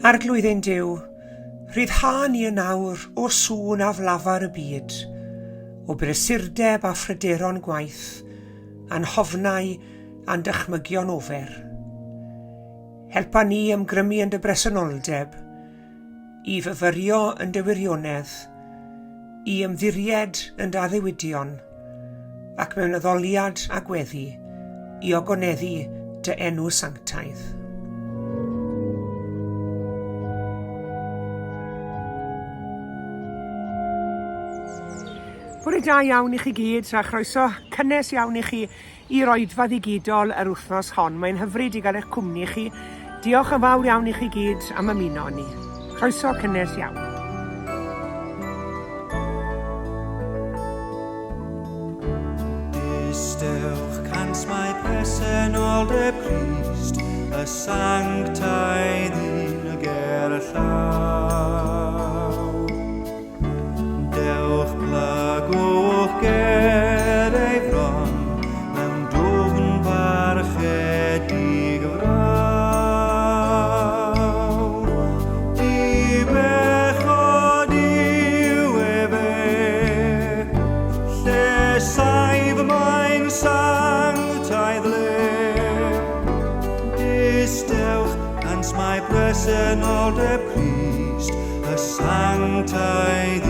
Arglwydd ein Duw, rhyddha ni yn awr o sŵn a flafar y byd, o brysurdeb a phryderon gwaith, anhofnau a'n dychmygion ofer. Helpa ni ymgrymu yn dy bresenoldeb, i fyfyrio yn dy wirionedd, i ymddiried yn dy addewidion, ac mewn addoliad a gweddi, i ogoneddu dy enw sanctaidd. Bore da iawn i chi gyd a chroeso cynnes iawn i chi i'r oedfa ddigidol yr wythnos hon. Mae'n hyfryd i gael eich cwmni chi. Diolch yn fawr iawn i chi gyd am ymuno ni. Chroeso cynnes iawn. Distewch cant mae presenoldeb Crist, y sanctaidd un y ger y llaw. Dewch plagwch ger ei fron, mewn dwfn farchedig frawr. Di bechod yw efe, lle saif mae'n sanctaidd le. Distewch ans mae presenoldeb Crist, y sanctaidd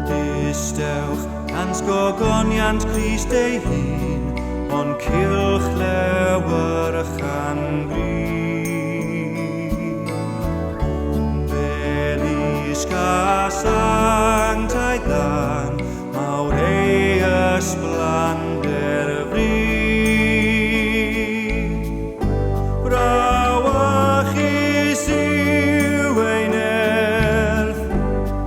Distewch ans gogoniant Crist ei hun, ond cylch lewer y changrif. Belisg a sanctaidd dan, mawr ei ysblander fri. Brawachus yw ei nerth,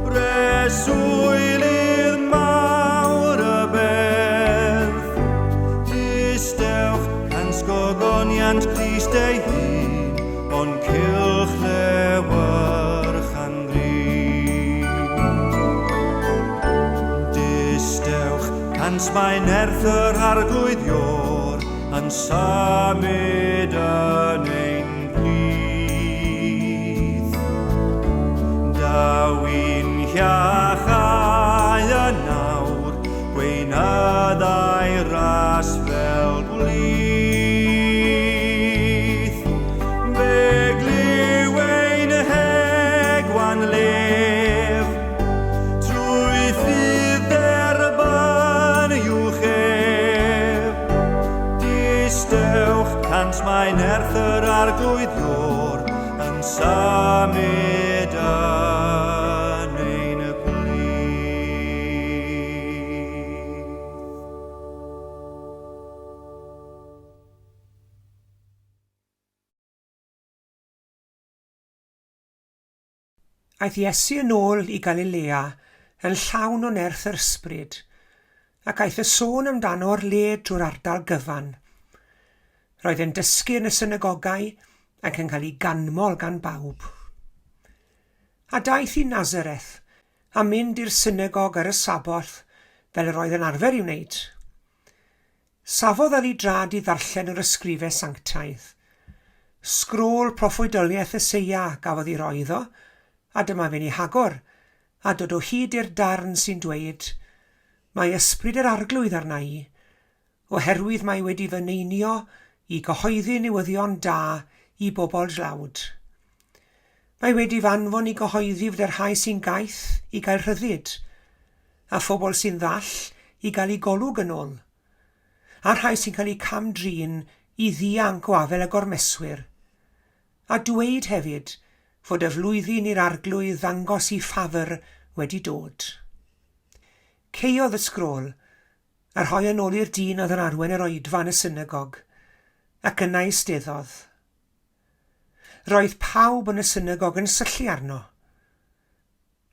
breswylydd mawr y berth. Distewch ans gogoniant Crist ei hun, ond cylch lewer changrif. Distewch ans mae nerth yr arglwyddior yn symud yn ein plith. Dawyn hiachau yn nawr, gweinyddau ras fel blith. Fe gliw ein hegwan lef, trwy ffydd derbyn i'w chef. Distewch cant mae nerth yr arglwyddior yn symud yn ein plith. Aeth Iesu yn ôl i Galilea yn llawn o nerth yr ysbryd, ac aeth y sôn amdano'r led drwy'r ardal gyfan. Roedd e'n dysgu yn y synagogau ac yn cael ei ganmol gan bawb. A daeth i Nazareth a mynd i'r synagog ar y saboth fel yr oedd yn arfer i'w wneud. Safodd ar ei drad i ddarllen yr ysgrifau sanctaidd. Sgrôl proffwydoliaeth Eseia gafodd ei roi iddo, a dyma fe'n ei hagor, a dod o hyd i'r darn sy'n dweud, mae ysbryd yr arglwydd arna i, oherwydd mae wedi fyneinio i gyhoeddi newyddion da i bobl dlawd. Mae wedi fanfon i gyhoeddi fydyrhau sy'n gaeth i gael rhyddid, a phobl sy'n ddall i gael ei golwg yn ôl, a rhai sy'n cael ei camdrin i ddianc o afel y gormeswyr, a dweud hefyd fod y flwyddyn i'r arglwydd ddangos i ffafr wedi dod. Ceiodd y sgrôl, a rhoi yn ôl i'r dyn oedd yn arwen yr oedfa yn y synagog, ac yna eisteddodd. Roedd pawb yn y synagog yn syllu arno.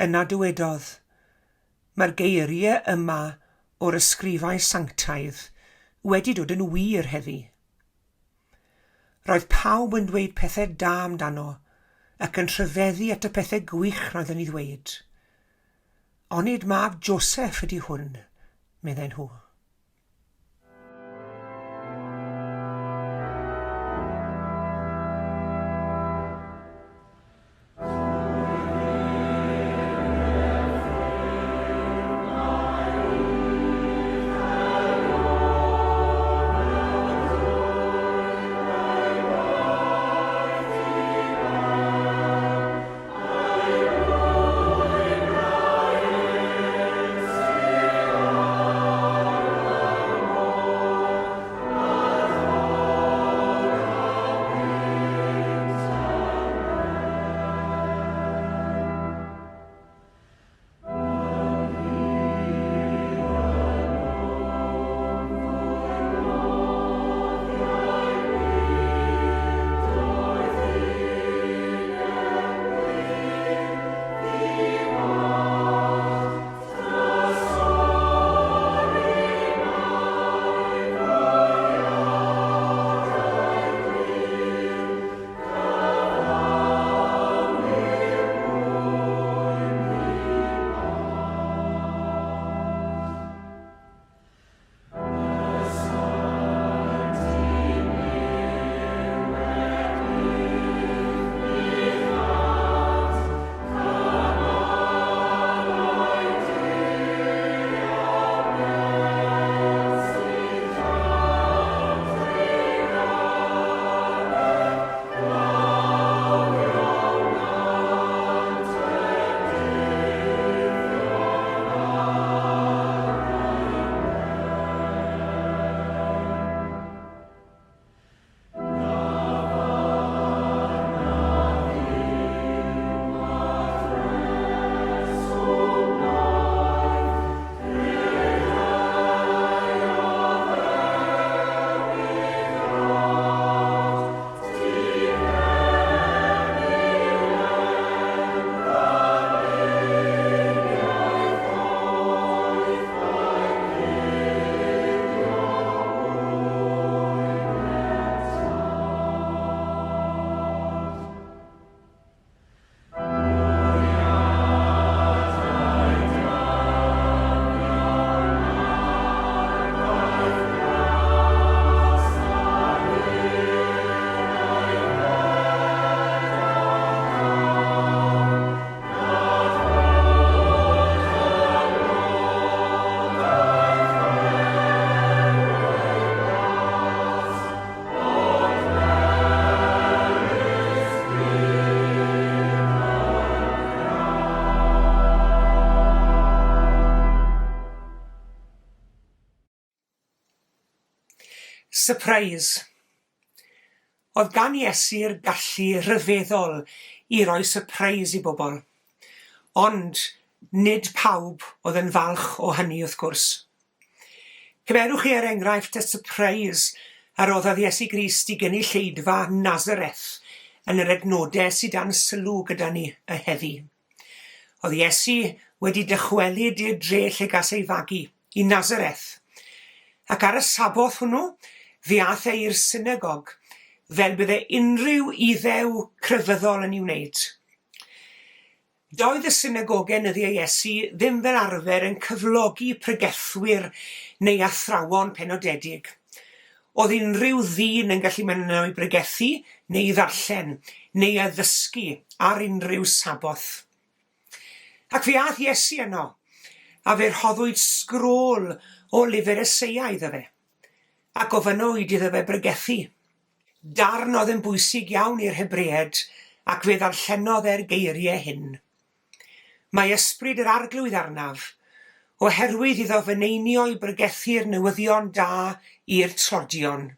Yna dywedodd, mae'r geiriau yma o'r ysgrifau sanctaidd wedi dod yn wir heddi. Roedd pawb yn dweud pethau da amdano, ac yn rhyfeddu at y pethau gwych roedd yn ei ddweud. Onid mab Joseph ydy hwn, medden nhw. Sypreis. Oedd gan Iesu'r gallu rhyfeddol i roi sypreis i bobl, ond nid pawb oedd yn falch o hynny wrth gwrs. Cymerwch chi enghraifft y sypreis a roddodd Iesu Grist i gynulleidfa Nazareth yn yr adnodau sydd dan sylw gyda ni y heddi. Oedd Iesu wedi dychwelyd i'r dre lle gas ei fagu, i Nazareth, ac ar y saboth hwnnw, fe ath e i'r synagog, fel bydde unrhyw iddew crefyddol yn ei wneud. Doedd y synagogau nyddiau Iesu ddim fel arfer yn cyflogi pregethwyr neu athrawon penodedig. Oedd unrhyw ddyn yn gallu mynd yno i bregethu neu i ddarllen neu i ddysgu ar unrhyw saboth. Ac fe ath Iesu yno, a fe rhoddwyd sgrôl o lyfr Eseia iddo fe, ac ofynnwyd iddo fe bregethu. Darn oedd yn bwysig iawn i'r Hebreed, ac fe ddarllenodd e'r geiriau hyn. Mae ysbryd yr arglwydd arnaf, oherwydd iddo feneinio i bregethu'r newyddion da i'r tlodion.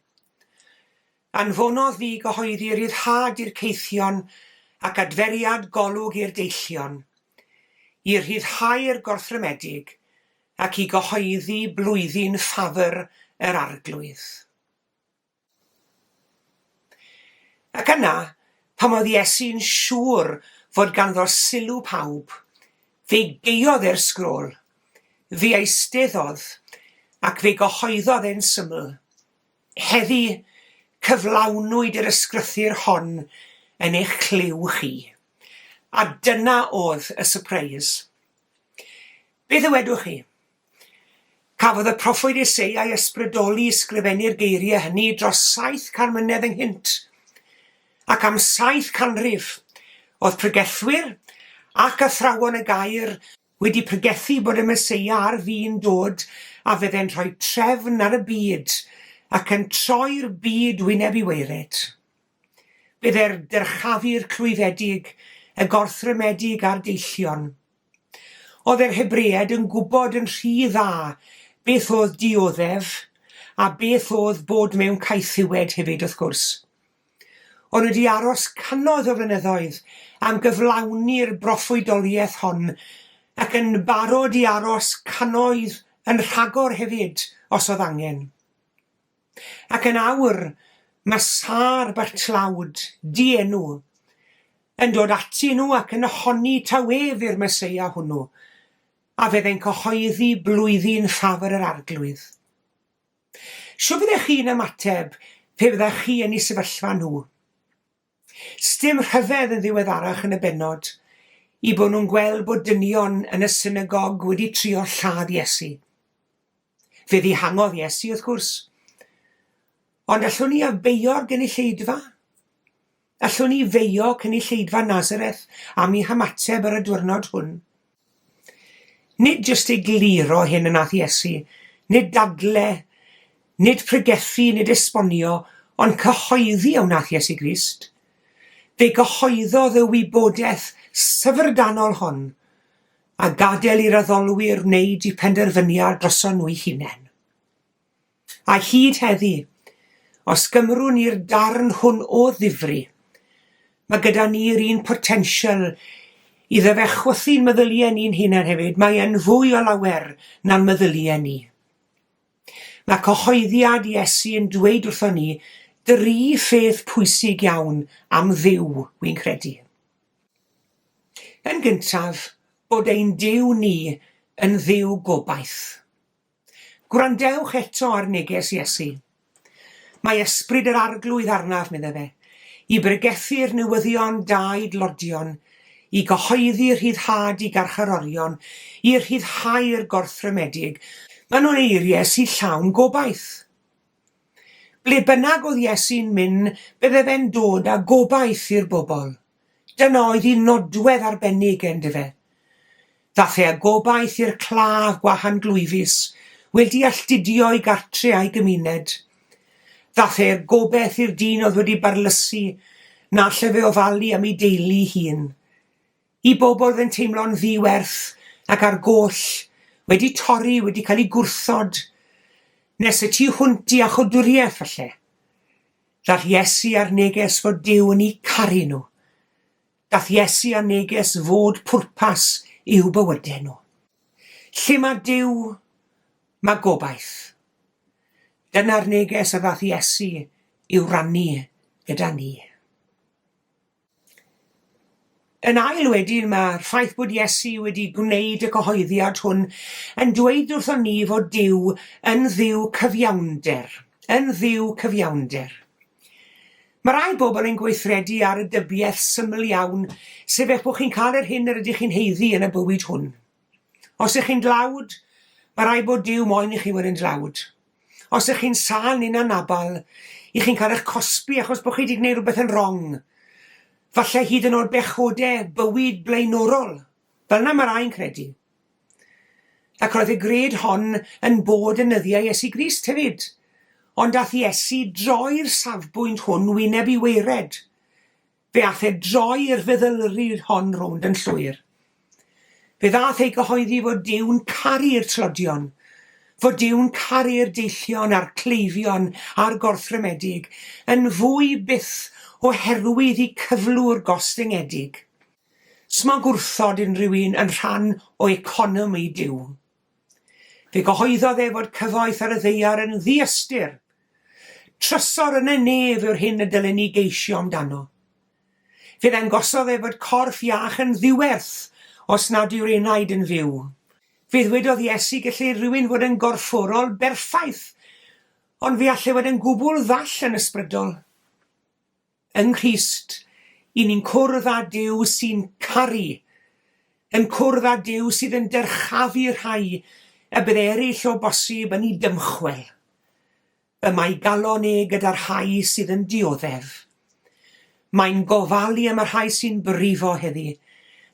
Anfonodd fi gyhoeddi ryddhad i'r ceithion ac adferiad golwg i'r deillion, i ryddhau'r gorthrymedig ac i gyhoeddi blwyddyn ffafr yr arglwydd. Ac yna, pam oedd Iesu'n siŵr fod ganddo sylw pawb, fe geiodd e'r sgrôl, fe eisteddodd ac fe gyhoeddodd e'n syml. Heddi cyflawnwyd yr ysgrythyr hon yn eich cliw chi. A dyna oedd y sypreis. Beth ywedwch chi? Cafodd y proffwyd Eseia ei ysbrydoli ysgrifennu'r geiriau hynny dros 700 mlynedd ynghynt, ac am 7 canrif, oedd pregethwyr ac athrawon y gair wedi pregethu bod y Meseia ar fi'n dod a fydde'n rhoi trefn ar y byd ac yn troi'r byd wyneb i weired. Bydde'r dyrchafu'r clwyfedig, y gorthrymedig a'r deillion. Oedd yr Hebreed yn gwybod yn rhy dda beth oedd dioddef a beth oedd bod mewn caethiwed hefyd wrth gwrs. Ond wedi aros cannoedd o flynyddoedd am gyflawni'r broffwydoliaeth hon ac yn barod i aros cannoedd yn rhagor hefyd os oedd angen. Ac yn awr, mae Sar Bartlawd, dienw, yn dod ati nhw ac yn ohoni tawef i'r Meseia hwnnw, a fydde'n cyhoeddi blwyddyn ffafr yr arglwydd. Shw byddech chi'n ymateb pe byddech chi yn ei sefyllfa nhw? Sdim rhyfedd yn ddiweddarach yn y bennod i bod nhw'n gweld bod dynion yn y synagog wedi trio lladd Iesu. Fe ddihangodd Iesu wrth gwrs. Ond allwn ni abeio'r gynulleidfa? Allwn ni feio cynulleidfa Nazareth am ei hymateb ar y diwrnod hwn? Nid jyst ei gliro hyn yn ath Iesu, nid dadle, nid pregethu, nid esbonio, ond cyhoeddi o wnaeth Iesu Grist. Fe gyhoeddodd y wybodaeth syfrdanol hon a gadael i'r addolwyr wneud i penderfyniad droson nhw 'u hunain. A hyd heddi, os gymrwn ni'r darn hwn o ddifri, mae gyda ni'r un potensial iddo fe chwythu'n meddyliau ni'n hunain hefyd, mae yn fwy o lawer na'n meddyliau ni. Mae cyhoeddiad Iesu yn dweud wrtho ni 3 pheth pwysig iawn am Dduw, wy'n credu. Yn gyntaf, bod ein Duw ni yn Dduw gobaith. Gwrandewch eto ar neges Iesu. Mae ysbryd yr arglwydd arnaf, medda fe, i bregethu'r newyddion da i dlodion, i gyhoeddi rhyddhad i garcharorion, i rhyddhau'r gorthrymedig. Maen nhw'n eiriau sy'n llawn gobaith. Ble bynnag oedd Iesu'n mynd, bydde fe'n dod â gobaith i'r bobl. Dyna oedd ei nodwedd arbennig ynddo fe. Dath e â gobaith i'r claf gwahan glwyfus, wedi alltudio i gartre a'i gymuned. Dath e'r gobaith i'r dyn oedd wedi barlysu, na lle fe ofalu am ei deulu hun. I bobl oedd yn teimlo'n ddiwerth ac ar goll, wedi torri, wedi cael ei gwrthod. Nes y tu hwnt i achodwriaeth falle. Dath Iesu ar neges fod Duw yn eu caru nhw. Dath Iesu ar neges fod pwrpas i'w bywydau nhw. Lle mae Duw, mae gobaith. Dyna'r neges y ddath Iesu i'w rannu gyda ni. Yn ail wedyn, mae'r ffaith bod Iesu wedi gwneud y cyhoeddiad hwn yn dweud wrthon ni fod Duw yn dduw cyfiawnder. Yn dduw cyfiawnder. Mae rai bobl yn gweithredu ar y dybiaeth syml iawn, sef eich bod chi'n cael yr hyn yr ydych chi'n heiddi yn y bywyd hwn. Os ych chi'n dlawd, mae rai bod Duw moyn i chi wedi yn dlawd. Os ych chi'n sal neu'n anabal, i chi'n cael eich cosbi achos bod chi wedi gwneud rhywbeth yn wrong. Falle hyd yn oed bechodau bywyd blaenorol. Fel yna mae rai'n credu. Ac roedd y gred hon yn bod yn nyddiau Iesu Grist hefyd. Ond dath Iesu droi'r safbwynt hwn wyneb i weired. Fe ath e droi'r feddylryd hon rownd yn llwyr. Fe ddath ei gyhoeddi fod Duw'n caru'r tlodion, fod Duw'n caru'r deillion a'r cleifion a'r gorthrymedig, yn fwy byth oherwydd i cyflwr gostengedig. Sma gwrthod unrhyw un yn rhan o economi Duw. Fe gyhoeddodd e fod cyfoeth ar y ddeiar yn ddiystyr. Trysor yn y nef yw'r hyn y dylen ni geisio amdano. Fe ddangosodd e fod corff iach yn ddiwerth os nad yw'r enaid yn fyw. Fe ddwedodd Iesu gallu rhywun fod yn gorfforol berffaith, ond fe allai fod yn gwbl ddall yn ysbrydol. Yng Nghrist, i ni'n cwrdd â Duw sy'n caru, yn cwrdd â Duw sydd yn dyrchafu rhai y bydd eraill o bosib yn ei dymchwel. Y mae galon e gyda'r rhai sydd yn dioddef. Mae'n gofalu am y rhai sy'n brifo heddi,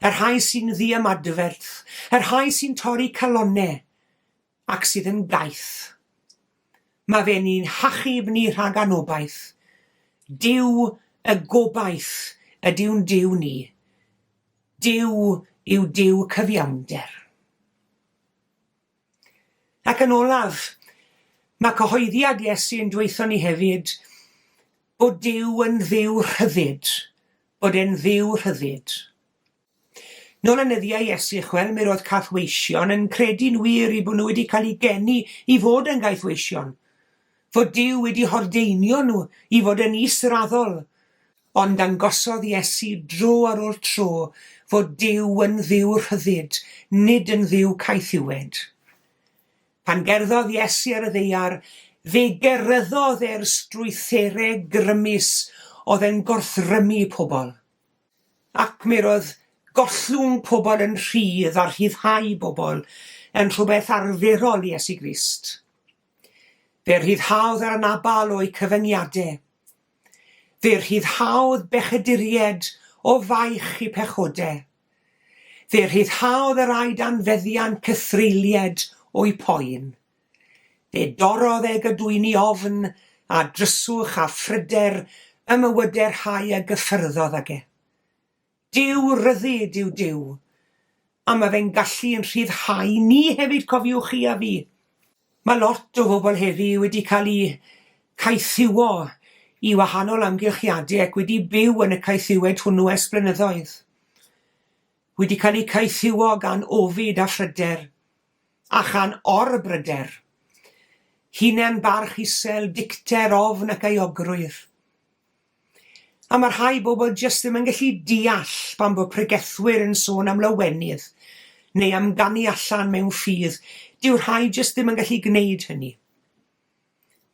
yr rhai sy'n ddiamadferth, yr rhai sy'n torri calonnau, ac sydd yn gaeth. Mae fe ni'n hachub ni rhag anobaith. Duw y gobaith ydyw'n Duw ni. Duw yw Duw cyfiawnder. Ac yn olaf, mae cyhoeddiad Iesu yn dweutho ni hefyd bod Duw yn dduw rhyddid, bod e'n dduw rhyddid. Nôl y nyddiau Iesu, chwel, mi roedd cathweision yn credu'n wir i bod nhw wedi cael eu geni i fod yn gaethweision. Fod Duw wedi hordeinio nhw i fod yn israddol, ond dangosodd Iesu dro ar ôl tro fod Duw yn dduw rhyddid, nid yn dduw caethiwed. Pan gerddodd Iesu ar y ddeiar, fe geryddodd e'r strwytherau grymus oedd yn gorthrymu pobl. Ac mi roedd gollwng pobl yn rhydd a rhyddhau bobl yn rhywbeth arferol Iesu Grist. Fe rhyddhaodd yr anabal o'i cyfyngiadau. Fe rhyddhaodd bechaduried o faich i pechodau. Fe rhyddhaodd yr aid anfeddian cythreilied o'i poen. Fe dorodd e gydwyni ofn a dryswch a phryder y mywydau'r rhai a gyffyrddodd ag e. Duw ryddid yw Duw, a mae fe'n gallu yn rhyddhau ni hefyd, cofiwch chi a fi. Mae lot o bobl heddi wedi cael eu caethiwo i wahanol amgylchiadau ac wedi byw yn y caethiwed hwnnw ers blynyddoedd. Wedi cael eu caethiwo gan ofid a phryder, a chan orbryder, hunain barch isel, dicter ofn ac euogrwydd. A mae rhai bobl jyst ddim yn gallu deall pan bod pregethwyr yn sôn am lawenydd neu am ganu allan mewn ffydd. Dyw'r rhai jyst ddim yn gallu gwneud hynny.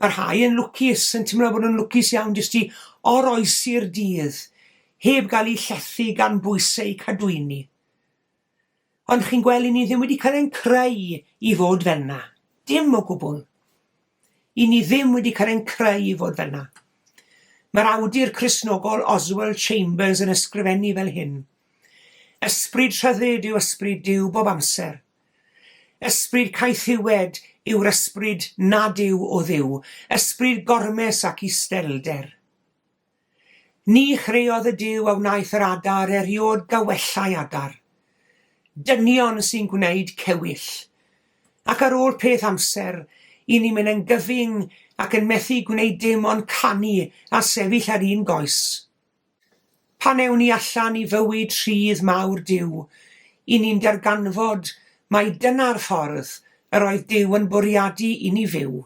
Mae'r rhai yn lwcus, yn teimlo bod yn lwcus iawn jyst i oroesi'r dydd, heb gael ei llethu gan bwysau cadwyni. Ond chi'n gweld ni ddim wedi cael ein creu i fod fel yna. Dim o gwbl. I ni ddim wedi cael ein creu i fod fel yna. Mae'r awdur Cristnogol Oswald Chambers yn ysgrifennu fel hyn. Ysbryd rhyddid yw ysbryd Duw bob amser. Ysbryd caethiwed yw'r ysbryd nad yw o dduw. Ysbryd gormes ac istelder. Ni chreuodd y Duw a wnaeth yr adar eriod gawellau adar. Dynion sy'n gwneud cewyll. Ac ar ôl peth amser, I ni'n mynd yn gyfyng ac yn methu gwneud dim ond canu a sefyll ar un goes. Pan ewn ni allan I fywyd rhydd mawr Duw, I ni'n darganfod mai dyna'r ffordd yr oedd Duw yn bwriadu I ni fyw.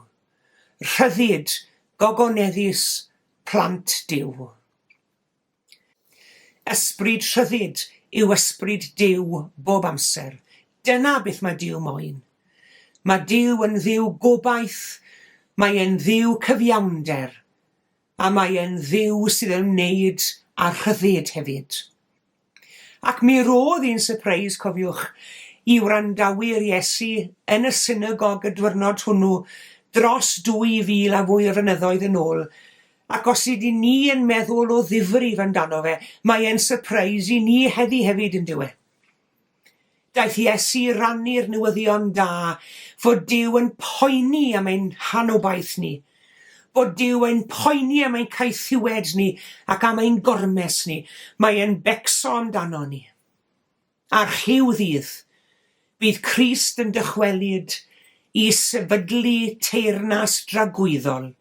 Rhyddid, gogoneddus, plant Duw. Ysbryd rhyddid yw ysbryd Duw bob amser. Dyna beth mae Duw moyn. Mae Duw yn dduw gobaith, mae e'n dduw cyfiawnder, a mae e'n dduw sydd yn wneud a rhyddid hefyd. Ac mi roedd un Sypreis, cofiwch, I wrandawyr Iesu yn y synagog y diwrnod hwnnw dros 2000 a fwy o flynyddoedd yn ôl, ac os ydy ni yn meddwl o ddifri amdano fe, mae e'n Sypreis I ni heddi hefyd yn dyw e. Daeth Iesu rannu'r newyddion da, fod Duw yn poeni am ein hanobaith ni, bod Duw yn poeni am ein caethiwed ni ac am ein gormes ni. Mae e'n becso amdano ni. Ar rhyw ddydd, bydd Crist yn dychwelyd I sefydlu teyrnas dragwyddol,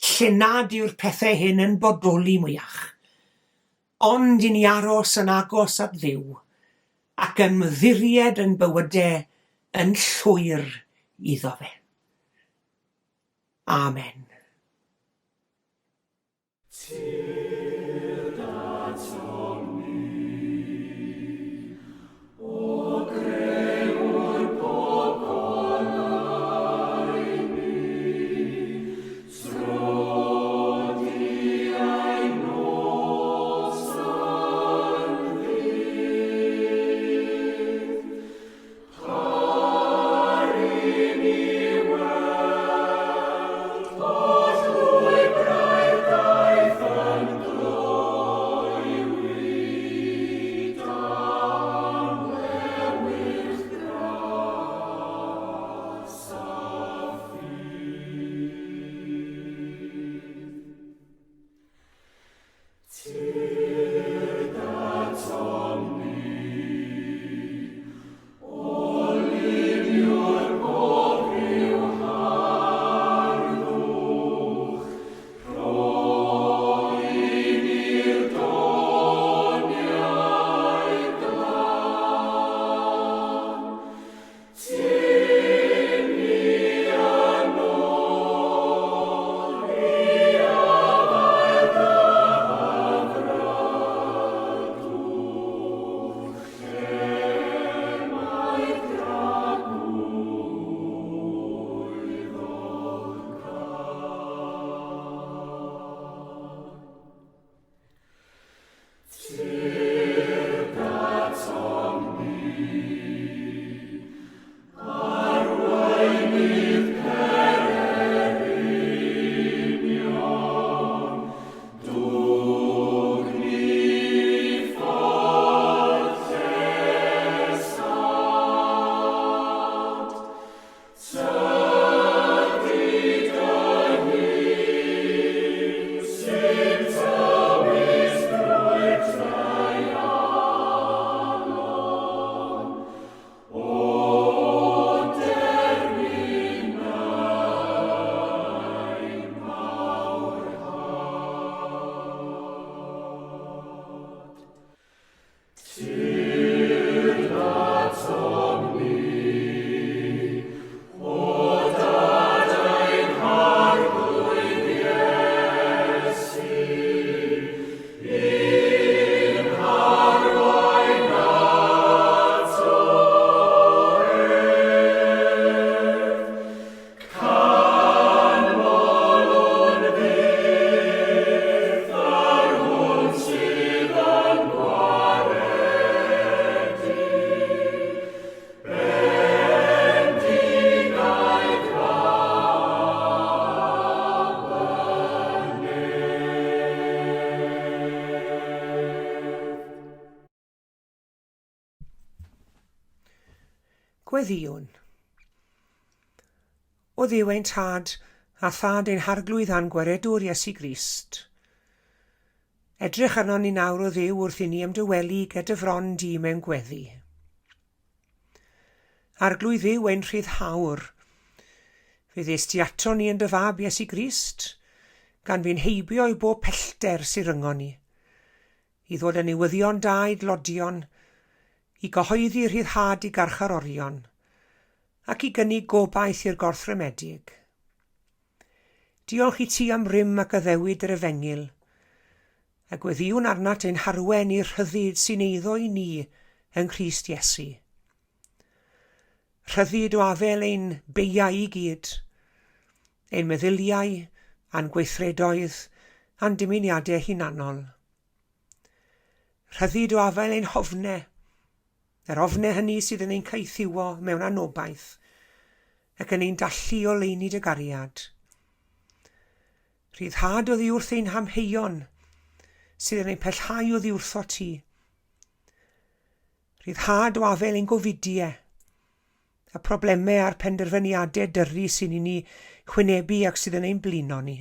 lle nad yw'r pethau hyn yn bodoli mwyach, ond I ni aros yn agos at Dduw, ac yn myddiried yn bywydau yn llwyr iddo fe. Amen. Gweddïwn. O Dduw ein tad, a thad ein harglwydd a'n gwaredwr Iesu Grist. Edrych arno ni nawr o Dduw wrth I ni ymdywelu gyda fron di mewn gweddi. Arglwydd Dduw ein rhyddhawr, Fe ddest ti ato ni yn dy fab Iesu Grist, gan fi'n heibio i bob pellter sy'n ryngo ni, i ddod yn newyddion da i glodion, i gyhoeddi rhyddhad i garcharorion, ac i gynnig gobaith i'r gorthrymedig. Diolch i ti am rym ac addewid yr efengil, a gweddiwn arnat ein harwen i'r rhyddid sy'n eiddo i ni yng Nghrist Iesu. Rhyddid o afel ein beiau i gyd, ein meddyliau, a'n gweithredoedd, a'n dymuniadau hunanol. Rhyddid o afel ein hofnau, yr ofnau hynny sydd yn ein caethiwo mewn anobaith, ac yn ein dallu o leini dy gariad. Rhyddhad oddi wrth ein hamheuon, sydd yn ein pellhau oddi wrtho ti. Rhyddhad o afel ein gofidiau, a problemau a'r penderfyniadau dyrru sy'n i ni chwynebu ac sydd yn ein blino ni.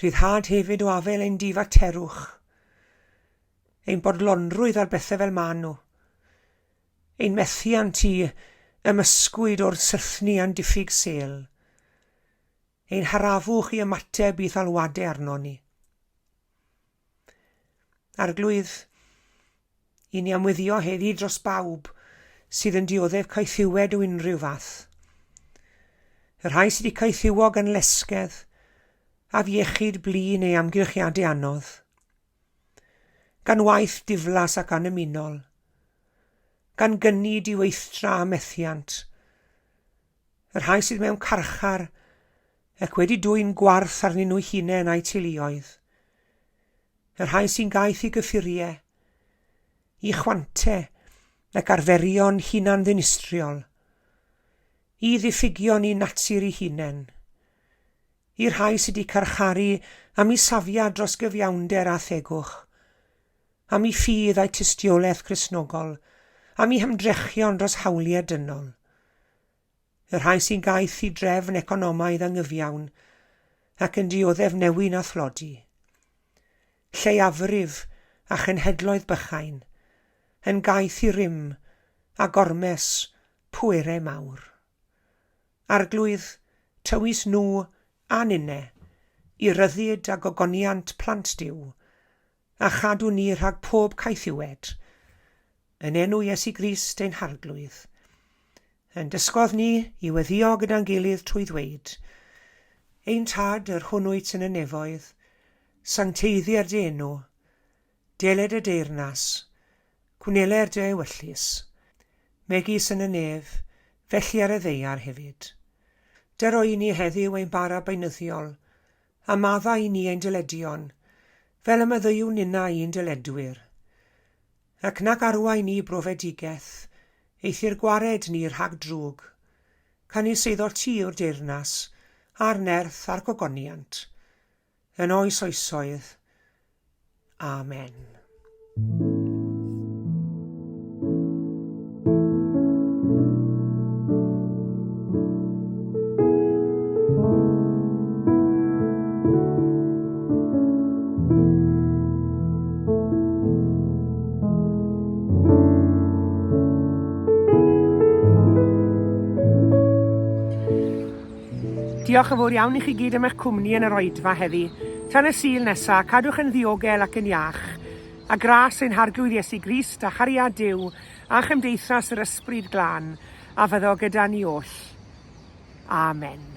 Rhyddhad hefyd o afel ein difaterwch, ein bodlonrwydd ar bethau fel maen nhw, ein methiant ti ymysgwyd o'r syrthni a'n diffyg sel, ein harafwch i ymateb i thalwadau arno ni. Arglwydd, i ni amwyddio heddi dros bawb sydd yn dioddef caethiwed o unrhyw fath. Y rhai sydd wedi caethiwo gan lesgedd, a fiechyd blu neu amgylchiadau anodd, gan waith diflas ac anymunol, gan gynni diweithdra a methiant, y rhai sydd mewn carchar ac wedi dwy'n gwarth arnyn nhw hunain a'u teuluoedd, y rhai sy'n gaeth i gyffuriau, i chwantau ac arferion hunan ddinistriol, i ddiffygion i natur i hunain, i'r rhai sydd wedi carcharu am ei safiad dros gyfiawnder a thegwch, am ei ffydd a'i tystiolaeth Cristnogol, am ei hymdrechion dros hawliau dynol, y rhai sy'n gaeth i drefn economaidd anghyfiawn ac yn dioddef newyn a thlodi, lleiafrif a chenhedloedd bychain, yn gaeth i rym a gormes pwerau mawr. Arglwydd, tywys nhw a ninnau i ryddid a gogoniant plant Duw, a chadw ni rhag pob caethiwed, yn enw Iesu Grist ein harglwydd. Yn dysgodd ni i weddio gyda'n gilydd trwy ddweud, ein tad yr hwnnwyt yn y nefoedd, sancteiddi'r dy enw, deled y deyrnas, cwnele'r dy ewyllus, megis yn y nef, felly ar y ddeiar hefyd. Dyro i ni heddiw ein bara beunyddiol, a madda i ni ein dyledion, fel y meddyw nina i'n dyledwyr. Ac nac arwai ni brofedigaeth, eithi'r gwared ni rhag drwg, can i seiddo ti o'r deyrnas, a'r nerth a'r gogoniant, yn oes oesoedd. Amen. Diolch yn fawr iawn i chi gyd am eich cwmni yn yr oedfa heddi. Tan y Sul nesaf, cadwch yn ddiogel ac yn iach, a gras ein harglwydd Iesu Grist a chariad Duw a chymdeithas yr ysbryd glân, a fyddo gyda ni oll. Amen.